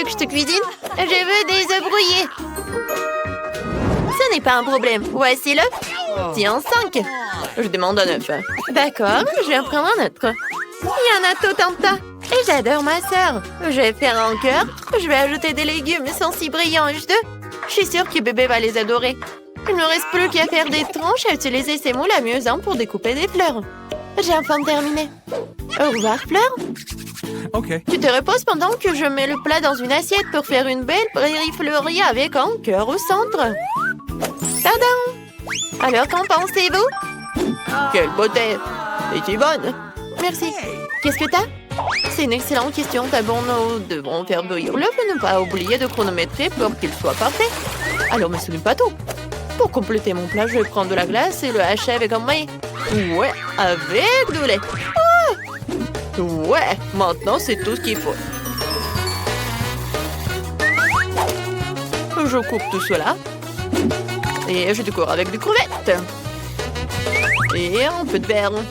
que je te cuisine? Je veux des œufs brouillés. Ce n'est pas un problème. Voici-le. Tiens, 5. Je demande un 9. D'accord, je vais en prendre un autre. Il y en a tout un tas. Et j'adore ma sœur. Je vais faire un cœur. Je vais ajouter des légumes sans si brillants. Je suis sûre que bébé va les adorer. Il ne me reste plus qu'à faire des tranches et utiliser ces moules amusants pour découper des fleurs. J'ai enfin terminé. Au revoir, Fleur. OK. Tu te reposes pendant que je mets le plat dans une assiette pour faire une belle prairie fleurie avec un cœur au centre. Tadam! Alors, qu'en pensez-vous? Quelle beauté! Es-tu bonne? Merci. Qu'est-ce que t'as? C'est une excellente question. D'abord, nous devrons faire bouillir l'œuf et ne pas oublier de chronométrer pour qu'il soit parfait. Alors, mais ce n'est pas tout. Pour compléter mon plat, je vais prendre de la glace et le hacher avec un maille. Ouais, avec du lait. Ah! Ouais, maintenant c'est tout ce qu'il faut. Je coupe tout cela. Et je décore avec des crevettes. Et un peu de beurre.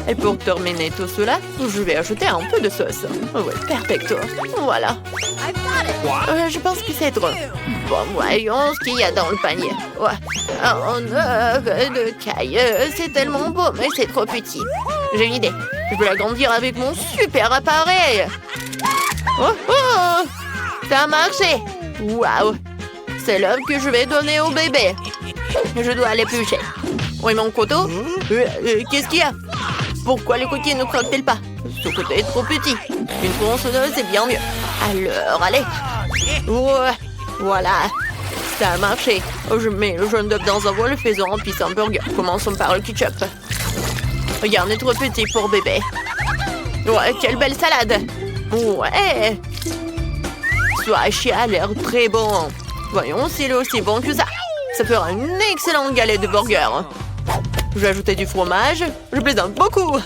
Et pour terminer tout cela, je vais ajouter un peu de sauce. Ouais, perfecto. Voilà. Je pense que c'est trop. Bon, voyons ce qu'il y a dans le panier. Ouais. Un œuf de caille. C'est tellement beau, mais c'est trop petit. J'ai une idée. Je peux l'agrandir avec mon super appareil. Oh, oh! Ça a marché. Waouh! C'est l'œuf que je vais donner au bébé. Je dois l'éplucher. Oui, mon couteau? Qu'est-ce qu'il y a? Pourquoi le coquille ne croque-t-il pas? Ce côté est trop petit. Une tronçonneuse, c'est bien mieux. Alors, allez. Ouais, voilà. Ça a marché. Je mets le jaune d'œuf dans un bol, faisant un pisse hamburger. Commençons par le ketchup. Regarde, il est trop petit pour bébé. Ouais, quelle belle salade. Ouais. Ce hachis a l'air très bon. Voyons s'il est aussi bon que ça. Ça fera une excellente galette de burger. Je vais ajouter du fromage. Je plaisante beaucoup.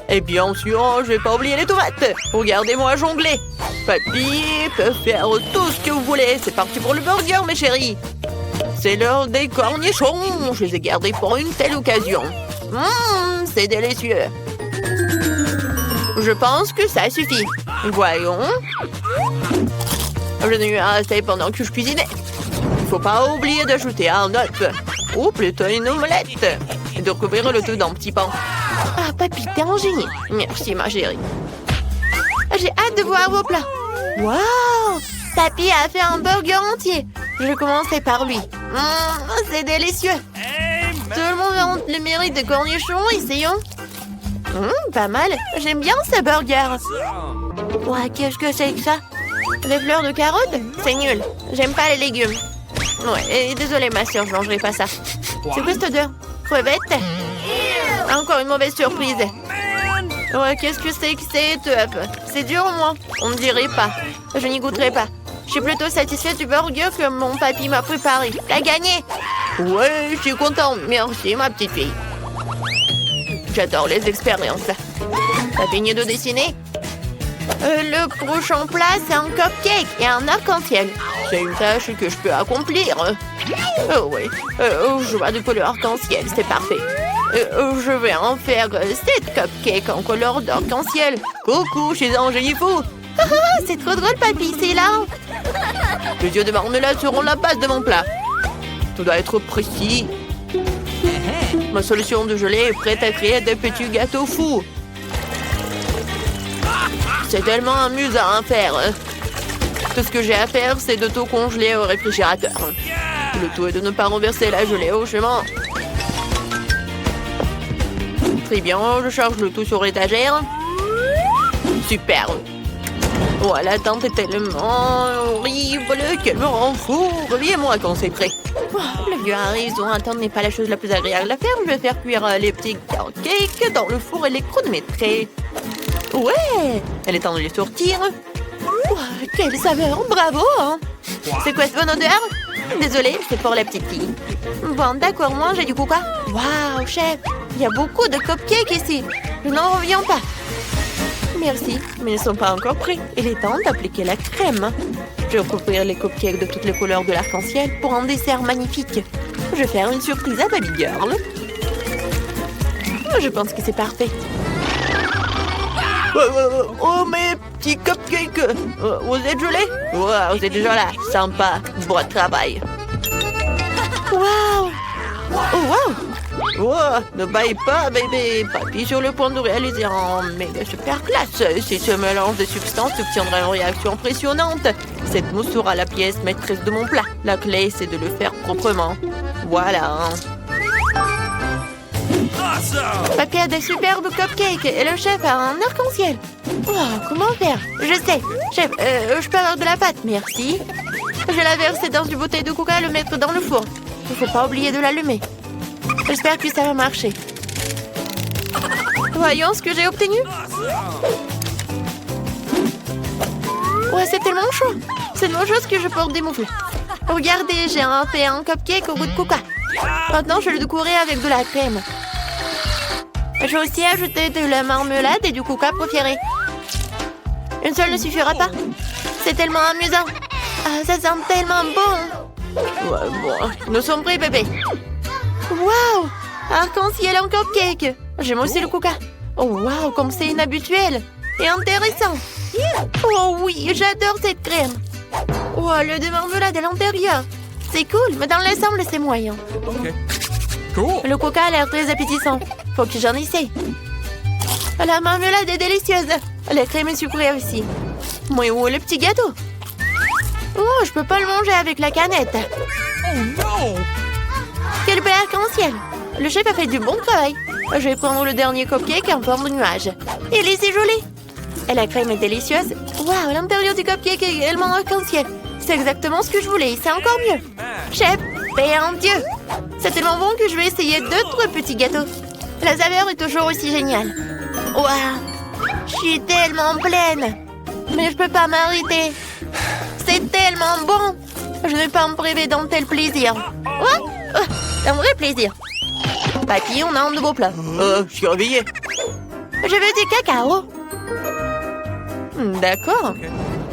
Et bien sûr, je vais pas oublier les tomates. Regardez-moi jongler. Papy peut faire tout ce que vous voulez. C'est parti pour le burger, mes chéris. C'est l'heure des cornichons. Je les ai gardés pour une telle occasion. C'est délicieux. Je pense que ça suffit. Voyons. Je n'ai eu assez pendant que je cuisinais. Il ne faut pas oublier d'ajouter un œuf. Ou plutôt une omelette. Et de recouvrir le tout d'un petit pain. Ah, papy, t'es un génie. Merci, ma chérie. J'ai hâte de voir vos plats. Waouh! Papy a fait un burger entier. Je vais commencer par lui. C'est délicieux. Tout le monde a le mérite de cornichons. Essayons. Pas mal. J'aime bien ce burger. Ouais, qu'est-ce que c'est que ça? Des fleurs de carottes? C'est nul. J'aime pas les légumes. Ouais, et désolée, ma soeur, je mangerai pas ça. C'est quoi cette odeur? Crevettes? Encore une mauvaise surprise. Ouais, qu'est-ce que c'est que cet œuf? C'est dur, moi. On ne dirait pas. Je n'y goûterai pas. Je suis plutôt satisfaite du burger que mon papy m'a préparé. T'as gagné! Ouais, je suis contente. Merci, ma petite fille. J'adore les expériences. T'as fini de dessiner? Le prochain plat, c'est un cupcake et un arc-en-ciel. C'est une tâche que je peux accomplir. Oh oui, je vois du couleur arc-en-ciel, c'est parfait. Je vais en faire 7 cupcakes en couleur d'arc-en-ciel. Coucou, je suis un génie fou. C'est trop drôle, papy, c'est là. Les yeux de marmelade seront la base de mon plat. Tout doit être précis. Ma solution de gelée est prête à créer des petits gâteaux fous. C'est tellement amusant à faire. Tout ce que j'ai à faire, c'est de tout congeler au réfrigérateur. Le tout est de ne pas renverser la gelée au chemin. Très bien, je charge le tout sur l'étagère. Super. Oh, l'attente est tellement horrible qu'elle me rend fou. Reviens-moi quand c'est prêt. Oh, le vieux a raison, attendre n'est pas la chose la plus agréable à faire. Je vais faire cuire les petits cupcakes dans le four électrométré. Ouais, elle est temps de les sortir. Oh, quelle saveur, bravo hein. C'est quoi cette bonne odeur? Désolée, c'est pour la petite fille. Bon, d'accord, moi j'ai du coca. Waouh, chef, il y a beaucoup de cupcakes ici. Je n'en reviens pas. Merci, mais ils ne sont pas encore prêts. Il est temps d'appliquer la crème. Je vais recouvrir les cupcakes de toutes les couleurs de l'arc-en-ciel pour un dessert magnifique. Je vais faire une surprise à Baby Girl. Je pense que c'est parfait. Oh, mes petits cupcakes. Vous êtes gelés? Wow, vous êtes déjà là. Sympa. Bon travail. Wow. Oh, wow. Oh, ne baille pas, bébé. Papy sur le point de réaliser un méga super classe. Si ce mélange de substances obtiendra une réaction impressionnante, cette mousse sera la pièce maîtresse de mon plat. La clé, c'est de le faire proprement. Voilà. Papy a des superbes cupcakes et le chef a un arc-en-ciel. Oh, comment faire? Je sais. Chef, je peux avoir de la pâte, merci. Je vais la verser dans une bouteille de coca et le mettre dans le four. Il ne faut pas oublier de l'allumer. J'espère que ça va marcher. Voyons ce que j'ai obtenu. Ouais, c'est tellement chaud. C'est une autre chose que je peux démoufler. Regardez, j'ai fait un cupcake au goût de coca. Maintenant, je le décorer avec de la crème. Je vais aussi ajouter de la marmelade et du coca préféré. Une seule ne suffira pas. C'est tellement amusant. Ah, ça sent tellement bon. Ouais, bon, nous sommes prêts, bébé. Waouh! Arc-en-ciel en cupcake. J'aime aussi le coca. Oh, waouh, comme c'est inhabituel. Et intéressant. Oh oui, j'adore cette crème. Oh, le de marmelade à l'intérieur. C'est cool, mais dans l'ensemble, c'est moyen. Ok. Cool. Le coca a l'air très appétissant. Faut que j'en essaye. La marmelade est délicieuse. La crème est sucrée aussi. Mais où est le petit gâteau? Oh, je peux pas le manger avec la canette. Oh non! Quel bel arc-en-ciel. Le chef a fait du bon travail. Je vais prendre le dernier cupcake en forme de nuage. Il est si joli. Et la crème est délicieuse. Waouh, l'intérieur du cupcake est également arc-en-ciel. C'est exactement ce que je voulais. C'est encore mieux. Chef, paix en Dieu. C'est tellement bon que je vais essayer d'autres petits gâteaux. La saveur est toujours aussi géniale. Waouh, je suis tellement pleine. Mais je peux pas m'arrêter. C'est tellement bon. Je ne vais pas me priver d'un tel plaisir. Oh, un vrai plaisir. Papy, on a un nouveau plat. Je suis réveillée. Je veux du cacao. D'accord.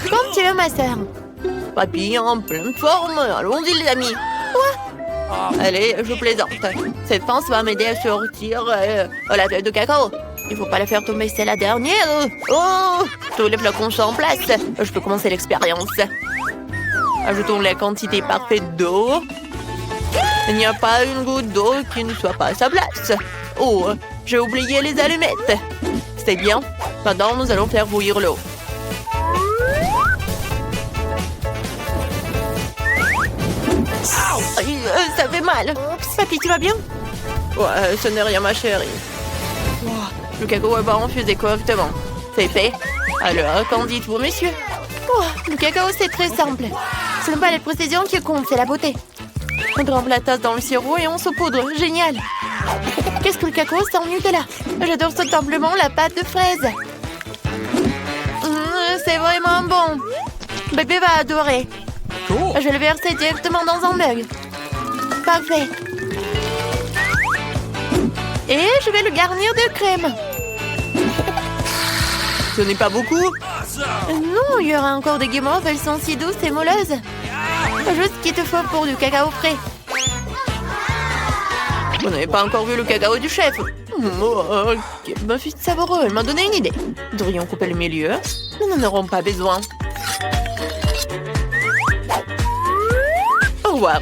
Comme tu veux, ma sœur. Papy, en pleine forme. Allons-y, les amis. Quoi? Allez, je plaisante. Cette pince va m'aider à sortir la feuille de cacao. Il faut pas la faire tomber, c'est la dernière. Oh, tous les flacons sont en place. Je peux commencer l'expérience. Ajoutons la quantité parfaite d'eau. Il n'y a pas une goutte d'eau qui ne soit pas à sa place. Oh, j'ai oublié les allumettes. C'est bien. Maintenant, nous allons faire bouillir l'eau. Ça fait mal. Papy, tu vas bien? Ouais, ce n'est rien, ma chérie. Oh, le cacao est pas infusé correctement. C'est fait. Alors, qu'en dites-vous, messieurs? Oh, le cacao, c'est très simple. Ce n'est pas les précisions qui comptent, c'est la beauté. On trempe la tasse dans le sirop et on saupoudre. Génial. Qu'est-ce que le cacao sans Nutella? J'adore tout simplement la pâte de fraise. C'est vraiment bon. Bébé va adorer. Cool. Je vais le verser directement dans un mug. Parfait. Et je vais le garnir de crème. Ce n'est pas beaucoup? Non, il y aura encore des guimauves, elles sont si douces et moelleuses. Juste ce qu'il te faut pour du cacao frais. Vous n'avez pas encore vu le cacao du chef? Quel muffin savoureux, elle m'a donné une idée. Nous devrions couper le milieu. Nous n'en aurons pas besoin. Au revoir.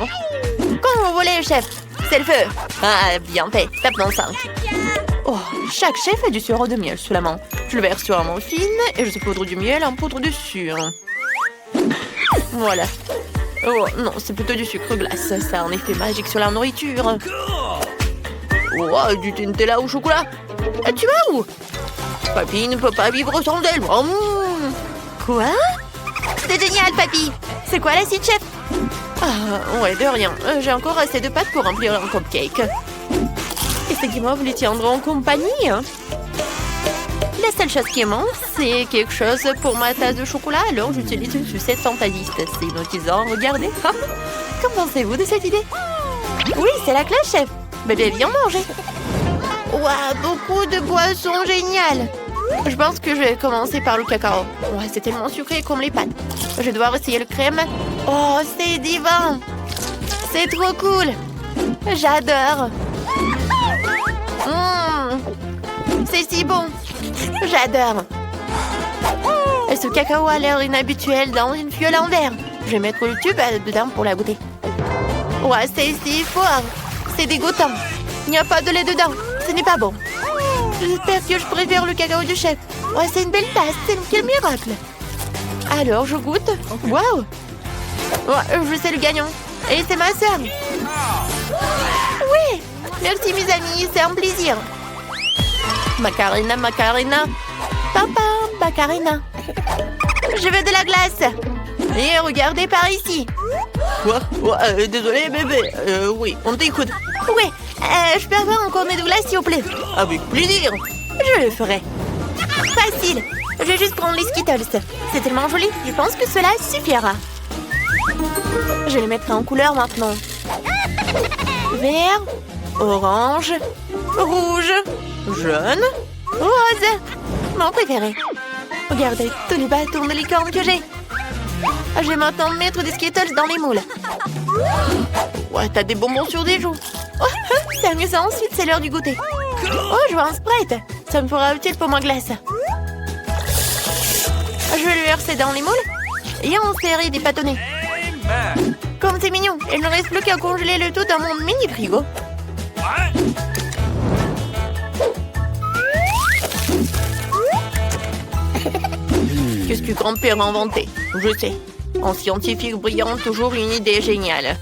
Quand vous voulez, chef. C'est le feu. Ah, bien fait. Tape dans 5. Oh, chaque chef a du sirop de miel sous la main. Je le verse sur un muffin et je saupoudre du miel en poudre dessus. Voilà. Oh, non, c'est plutôt du sucre glace. Ça a un effet magique sur la nourriture. Oh, du Nutella au chocolat. Tu vas où? Papy ne peut pas vivre sans elle. Quoi? C'est génial, papy. C'est quoi l'acide, chef? Ah, ouais, de rien. J'ai encore assez de pâte pour remplir un cupcake. Et ces guimauves les tiendront compagnie. La seule chose qui manque, c'est quelque chose pour ma tasse de chocolat. Alors, j'utilise une sucette fantasiste. C'est hypnotisant, regardez. Qu'en pensez-vous de cette idée? Oui, c'est la classe, chef. Bébé, viens manger. Ouah, beaucoup de boissons géniales. Je pense que je vais commencer par le cacao. Ouais, c'est tellement sucré comme les pâtes. Je vais devoir essayer le crème. Oh, c'est divin. C'est trop cool. J'adore. C'est si bon. J'adore. Ce cacao a l'air inhabituel dans une fiole en verre. Je vais mettre le tube dedans pour la goûter. Ouais, c'est si fort. C'est dégoûtant. Il n'y a pas de lait dedans. Ce n'est pas bon. J'espère que je préfère le cacao du chef. Ouais, c'est une belle tasse. Quel miracle. Alors, je goûte. Waouh. Ouais, je sais le gagnant. Et c'est ma sœur. Oui. Merci, mes amis. C'est un plaisir. Macarena, Macarena. Papa, Macarena. Je veux de la glace. Et regardez par ici. Désolé, bébé. Oui, on t'écoute. Oui, je peux avoir un cornet de glace, s'il vous plaît? Avec plaisir. Je le ferai. Facile. Je vais juste prendre les Skittles. C'est tellement joli. Je pense que cela suffira. Je les mettrai en couleur maintenant. Vert, orange, rouge, jaune, rose. Mon préféré. Regardez tous les bâtons de licorne que j'ai. Je vais maintenant mettre des Skittles dans les moules. Ouais, t'as des bonbons sur des joues. Oh, c'est amusant. Ça ensuite, c'est l'heure du goûter. Oh, je vois un Sprite. Ça me fera utile pour ma glace. Je vais le verser dans les moules et en serrer des bâtonnets. Comme c'est mignon. Il ne reste plus qu'à congeler le tout dans mon mini frigo. Qu'est-ce que grand-père a inventé? Je sais. En scientifique brillant, toujours une idée géniale.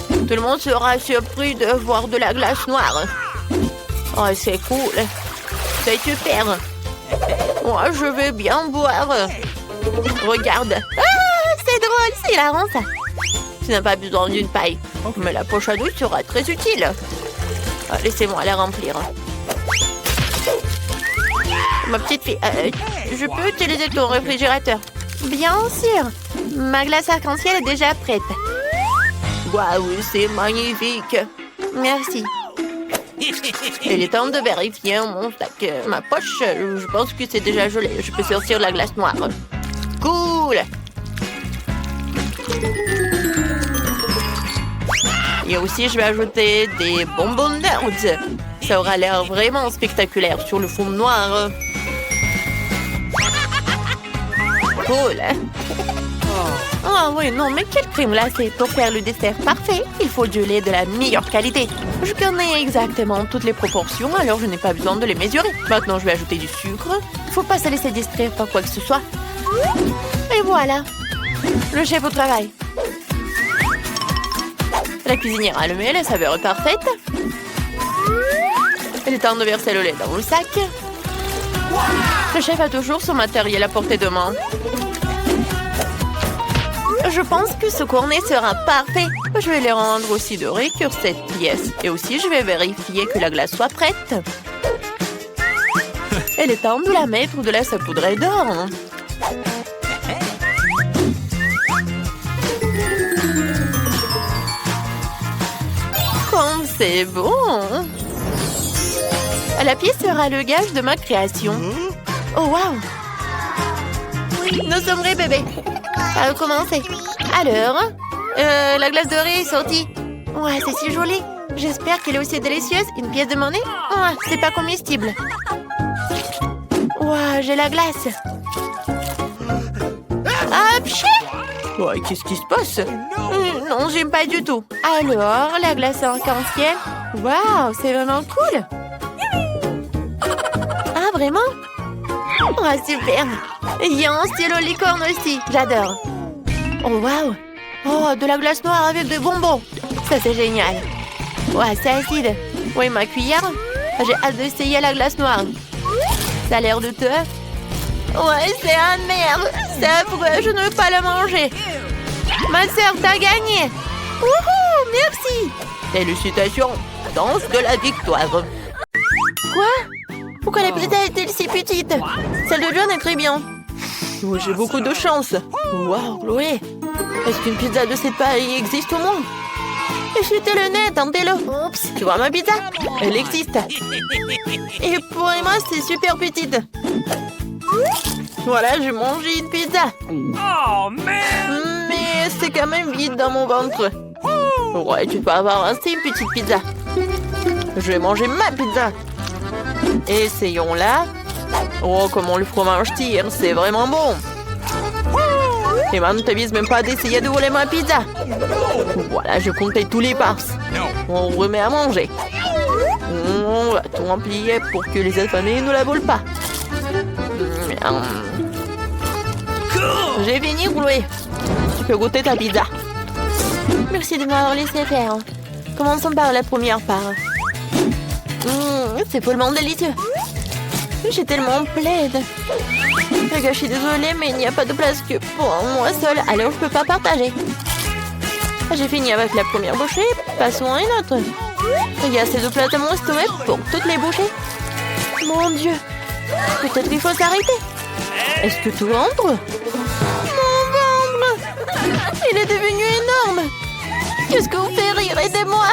Tout le monde sera surpris de voir de la glace noire. Oh, c'est cool. C'est super. Moi, je vais bien boire. Regarde. Ah, c'est drôle. C'est hilarant, ça. Tu n'as pas besoin d'une paille. Mais la poche à douille sera très utile. Laissez-moi la remplir. Ma petite fille, je peux utiliser ton réfrigérateur? Bien sûr. Ma glace arc-en-ciel est déjà prête. Waouh, c'est magnifique. Merci. Il est temps de vérifier mon sac. Ma poche, je pense que c'est déjà gelé. Je peux sortir la glace noire. Cool. Et aussi, je vais ajouter des bonbons nerds. Ça aura l'air vraiment spectaculaire sur le fond noir. Cool. Oh oui, non, mais quelle crème glacée pour faire le dessert parfait. Il faut du lait de la meilleure qualité. Je connais exactement toutes les proportions, alors je n'ai pas besoin de les mesurer. Maintenant, je vais ajouter du sucre. Faut pas se laisser distraire par quoi que ce soit. Et voilà. Le chef au travail. La cuisinière a allumé, la saveur est parfaite. Il est temps de verser le lait dans le sac. Le chef a toujours son matériel à portée de main. Je pense que ce cornet sera parfait. Je vais les rendre aussi dorés que cette pièce. Et aussi, je vais vérifier que la glace soit prête. Il est temps de la mettre de la saupoudrée d'or. Comme c'est bon! La pièce sera le gage de ma création. Oh, waouh! Nous sommes prêts, bébé. À recommencer. Alors, la glace dorée est sortie. Ouais, c'est si joli. J'espère qu'elle est aussi délicieuse. Une pièce de monnaie? Ouais, c'est pas comestible. Ouais, j'ai la glace. Ah, pchit! Ouais, qu'est-ce qui se passe? Non, j'aime pas du tout. Alors, la glace arc-en-ciel. Waouh, c'est vraiment cool. Ah, vraiment? Oh, super. Il y a un stylo licorne aussi. J'adore. Oh, waouh. Oh, de la glace noire avec des bonbons. Ça, c'est génial. Ouais, c'est acide. Oui, ma cuillère. J'ai hâte d'essayer la glace noire. Ça a l'air de te... Ouais, c'est amer. C'est affreux, je ne veux pas la manger. Ma sœur, t'as gagné. Wouhou, merci. Félicitations, danse de la victoire. Quoi? Pourquoi la pizza est-elle si petite? Celle de John est très bien. Oh, j'ai beaucoup de chance. Waouh, Chloé. Est-ce qu'une pizza de cette taille existe au monde? Jetez le net, tentez-le. Oups, tu vois ma pizza? Elle existe. Et pour Emma, c'est super petite. Voilà, j'ai mangé une pizza. Oh, man! Mais c'est quand même vide dans mon ventre. Ouais, tu peux avoir assez une petite pizza. Je vais manger ma pizza. Essayons-la. Oh, comment le fromage tire, c'est vraiment bon. Et maintenant, ne t'avise même pas d'essayer de voler ma pizza. Voilà, je comptais tous les parts. On remet à manger. On va tout remplir pour que les affamés ne la volent pas. J'ai fini, Chloé. Tu peux goûter ta pizza. Merci de m'avoir laissé faire. Commençons par la première part. C'est follement délicieux. J'ai tellement plaide. Je suis désolée, mais il n'y a pas de place que pour moi seule, alors je peux pas partager. J'ai fini avec la première bouchée, passons à une autre. Il y a assez de plats à mon estomac pour toutes les bouchées. Mon Dieu, peut-être qu'il faut s'arrêter. Est-ce que tout entre? Mon ventre, il est devenu énorme. Qu'est-ce que vous faites rire? Aidez-moi.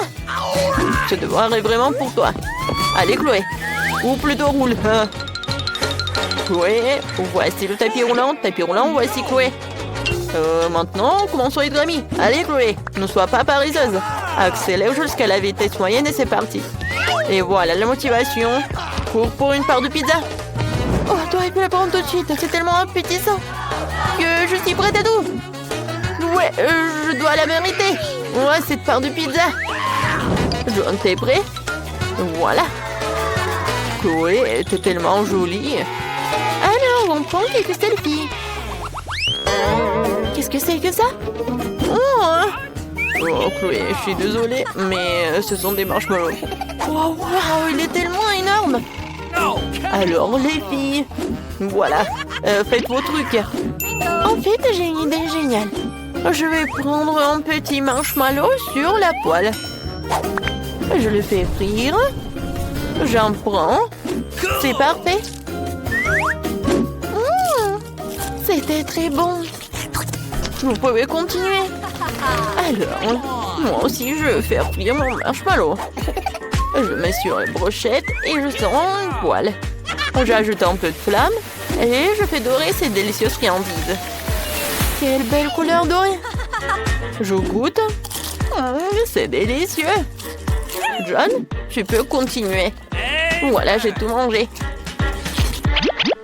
Ce devoir est vraiment pour toi. Allez, Chloé. Ou plutôt roule. Chloé, voici le tapis roulant. Tapis roulant, voici Chloé. Maintenant, commençons à être amis. Allez, Chloé, ne sois pas paresseuse. Accélère jusqu'à la vitesse moyenne et c'est parti. Et voilà la motivation. Cours pour une part de pizza. Oh, t'aurais pu la prendre tout de suite. C'est tellement appétissant que je suis prête à tout. Ouais, je dois la mériter. Ouais, cette part de pizza. John, t'es prêt? Voilà. Chloé, t'es tellement jolie. Alors, on prend quelques selfies. Qu'est-ce que c'est que ça? Oh, Chloé, je suis désolée, mais ce sont des marshmallows. Wow, il est tellement énorme. Alors, les filles, voilà, faites vos trucs. En fait, j'ai une idée géniale. Je vais prendre un petit marshmallow sur la poêle. Je le fais frire. J'en prends. C'est parfait. C'était très bon. Vous pouvez continuer. Alors, moi aussi, je vais faire frire mon marshmallow. Je mets sur une brochette et je sors une poêle. J'ajoute un peu de flamme et je fais dorer ces délicieuses friandises. Quelle belle couleur dorée. Je goûte. C'est délicieux. John, tu peux continuer. Voilà, j'ai tout mangé.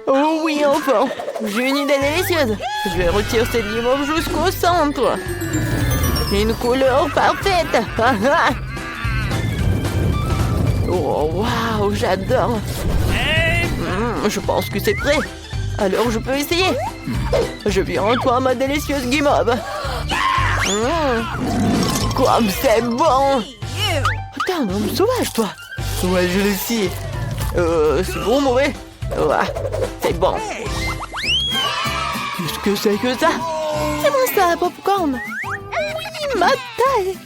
Oh oui, enfin. J'ai une idée délicieuse. Je vais retirer cette guimauve jusqu'au centre. Une couleur parfaite. Oh, waouh, j'adore. Je pense que c'est prêt. Alors, je peux essayer. Je viens à toi, ma délicieuse guimauve. Comme c'est bon. T'es un homme sauvage, toi. Ouais, je le sais. C'est bon, mauvais? Ouais, c'est bon. Qu'est-ce que c'est que ça? C'est bon ça, popcorn. Oui, ma taille.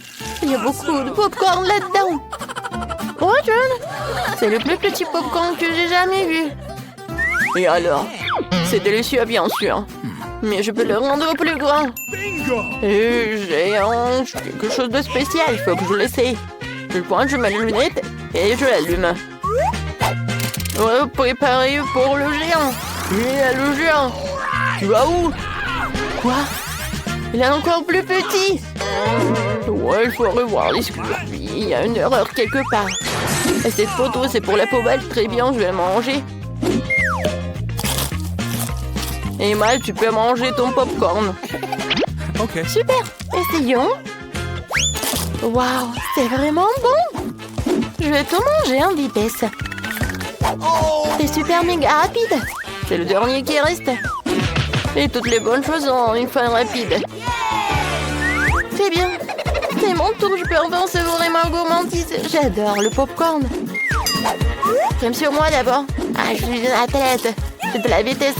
Il y a beaucoup de popcorn là-dedans. Oh, John, c'est le plus petit popcorn que j'ai jamais vu. Et alors? C'est délicieux, bien sûr. Mais je peux le rendre plus grand. Et j'ai quelque chose de spécial. Il faut que je l'essaye. Je le pointe, je mets les lunettes et je l'allume. Ouais, préparé pour le géant. Le géant. Tu vas où? Quoi? Il est encore plus petit. Ouais, il faut revoir les sculptures. Il y a une erreur quelque part. Et cette photo, c'est pour la poubelle. Très bien, je vais la manger. Emma, tu peux manger ton popcorn. Ok. Super, essayons. Waouh, c'est vraiment bon. Je vais tout manger en vitesse. C'est super méga rapide. C'est le dernier qui reste. Et toutes les bonnes choses ont une fin rapide. C'est bien. C'est mon tour, je peux enfin savourer ma gourmandise. J'adore le popcorn. Crème sur moi d'abord. Ah, je suis une athlète. C'est de la vitesse.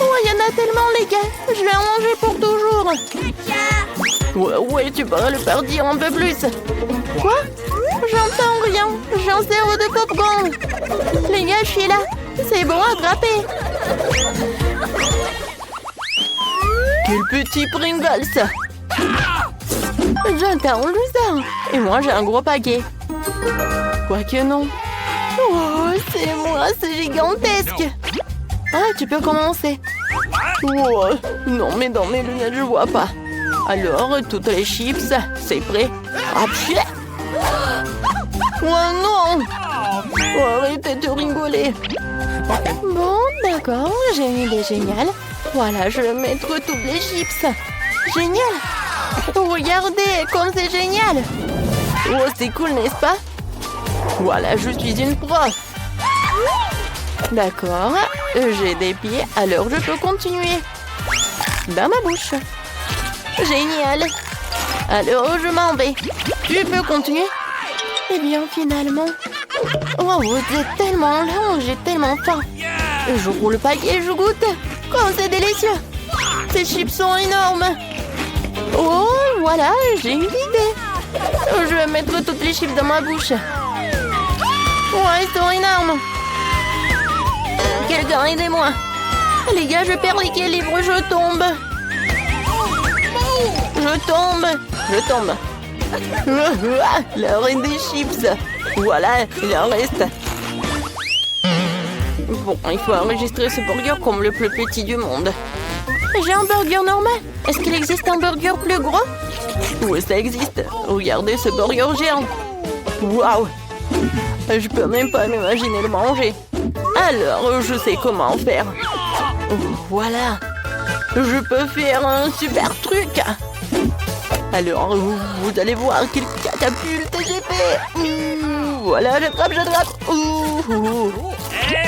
Oh, il y en a tellement, les gars. Je vais en manger pour toujours. Ouais, tu pourrais le faire dire un peu plus. Quoi? J'entends rien. J'ai un cerveau de popcorn. Les gars, je suis là. C'est bon, attrapez. Quel petit Pringles. J'entends le ça. Et moi, j'ai un gros paquet. Quoique non. Oh, c'est moi, c'est gigantesque. Ah, tu peux commencer. Oh, non, mais dans mes lunettes, je vois pas. Alors, toutes les chips, c'est prêt. Ah, pchit. Oh non. Oh, arrêtez de rigoler. Bon, d'accord, j'ai une idée géniale. Voilà, je vais mettre toutes les chips. Génial! Regardez, comme c'est génial! Oh, c'est cool, n'est-ce pas? Voilà, je suis une prof. D'accord, j'ai des pieds, alors je peux continuer. Dans ma bouche. Génial! Alors, je m'en vais. Tu peux continuer? Eh bien, finalement... Oh, vous êtes tellement lent, j'ai tellement faim. Je roule le paquet et je goûte. Oh, c'est délicieux. Ces chips sont énormes. Oh, voilà, j'ai une idée. Je vais mettre toutes les chips dans ma bouche. Ouais, ils sont énormes. Quelqu'un, aidez-moi. Les gars, je perds l'équilibre, je tombe. Je tombe. Je tombe. L'heure est des chips. Voilà, il en reste. Bon, il faut enregistrer ce burger comme le plus petit du monde. J'ai un burger normal. Est-ce qu'il existe un burger plus gros? Oui, ça existe. Regardez ce burger géant. Waouh! Je peux même pas m'imaginer le manger. Alors, je sais comment faire. Oh, voilà. Je peux faire un super truc. Alors, vous allez voir quelle catapulte j'ai fait. Voilà, j'attrape.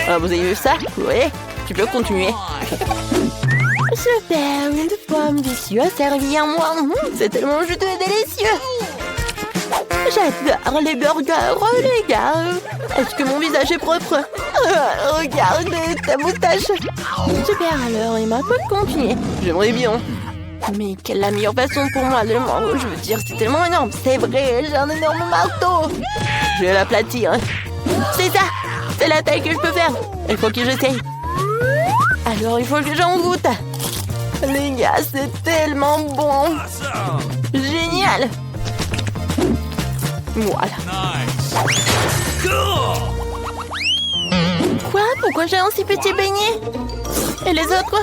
Ah, vous avez vu ça? Oui, tu peux continuer. Super, une pomme délicieuse servie à moi. C'est tellement juteux et délicieux. J'adore les burgers, les gars. Est-ce que mon visage est propre? Regarde ta moustache. Super, alors Emma peut continuer. J'aimerais bien. Mais quelle est la meilleure façon pour moi de le manger? Je veux dire, c'est tellement énorme. C'est vrai, j'ai un énorme marteau. Je vais l'aplatir. C'est ça. C'est la taille que je peux faire. Il faut que j'essaye. Alors, il faut que j'en goûte. Les gars, c'est tellement bon. Génial. Voilà. Quoi? Pourquoi j'ai un si petit beignet? Et les autres?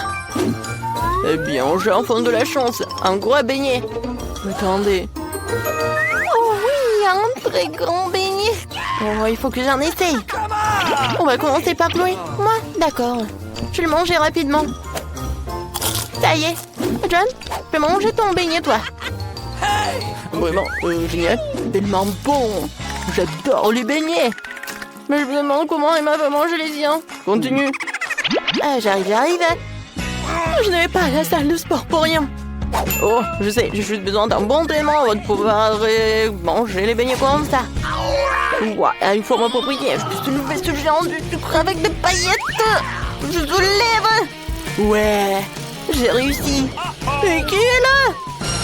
Eh bien, j'ai enfin de la chance. Un gros beignet. Attendez. Oh oui, un très grand beignet. Oh, il faut que j'en essaye. On va commencer par Chloé. Moi? D'accord. Je vais le manger rapidement. Ça y est. John, tu peux manger ton beignet, toi. Vraiment, génial. Tellement bon. J'adore les beignets. Mais je me demande comment Emma va manger les siens. Continue. Ah, j'arrive. Je ne vais pas à la salle de sport pour rien. Oh, je sais, j'ai juste besoin d'un bon entraînement avant de pouvoir manger les beignets comme ça. Ouais, il faut m'approprier. Je soulève ce géant du sucre avec des paillettes. Je soulève. Ouais, j'ai réussi. Et qui est là?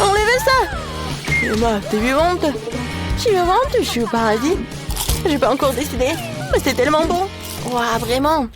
Enlevez ça. Emma, t'es vivante? Je suis vivante, je suis au paradis. J'ai pas encore décidé. Mais c'est tellement bon. Ouah, vraiment.